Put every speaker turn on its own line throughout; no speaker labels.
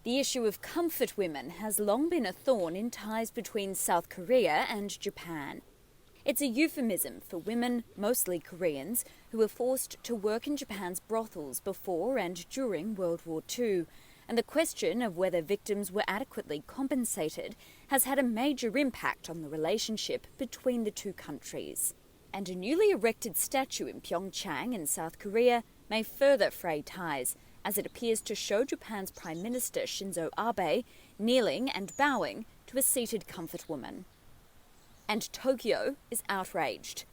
The issue of comfort women has long been a thorn in ties between South Korea and Japan. It's a euphemism for women, mostly Koreans, who were forced to work in Japan's brothels before and during World War II. And the question of whether victims were adequately compensated has had a major impact on the relationship between the two countries. And a newly erected statue in Pyeongchang in South Korea may further fray ties, as it appears to show Japan's Prime Minister Shinzo Abe kneeling and bowing to a seated comfort woman. And Tokyo is outraged.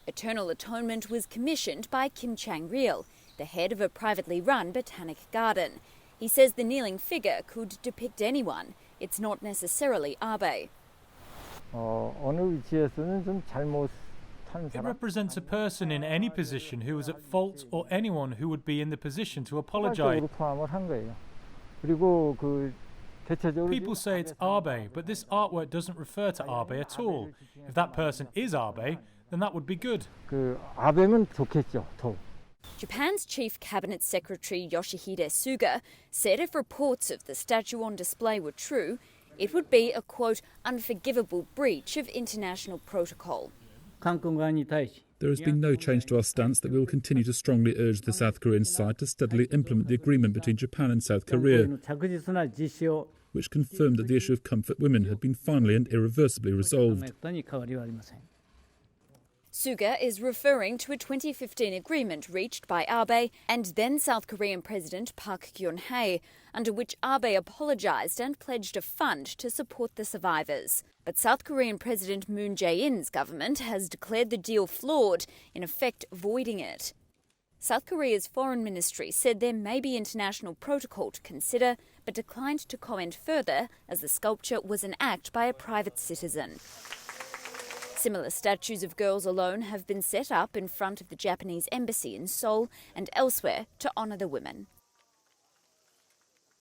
Eternal Atonement was commissioned by Kim Chang-ril, the head of a privately run botanic garden. He says the kneeling figure could depict anyone. It's not necessarily Abe.
It represents a person in any position who is at fault or anyone who would be in the position to apologise. People say it's Abe, but this artwork doesn't refer to Abe at all. If that person is Abe, then that would be good.
Japan's Chief Cabinet Secretary Yoshihide Suga said if reports of the statue on display were true, it would be a, quote, unforgivable breach of international protocol.
There has been no change to our stance that we will continue to strongly urge the South Korean side to steadily implement the agreement between Japan and South Korea, which confirmed that the issue of comfort women had been finally and irreversibly resolved.
Suga is referring to a 2015 agreement reached by Abe and then South Korean President Park Geun-hye, under which Abe apologised and pledged a fund to support the survivors. But South Korean President Moon Jae-in's government has declared the deal flawed, in effect voiding it. South Korea's foreign ministry said there may be international protocol to consider, but declined to comment further as the sculpture was an act by a private citizen. Similar statues of girls alone have been set up in front of the Japanese embassy in Seoul and elsewhere to honour the women.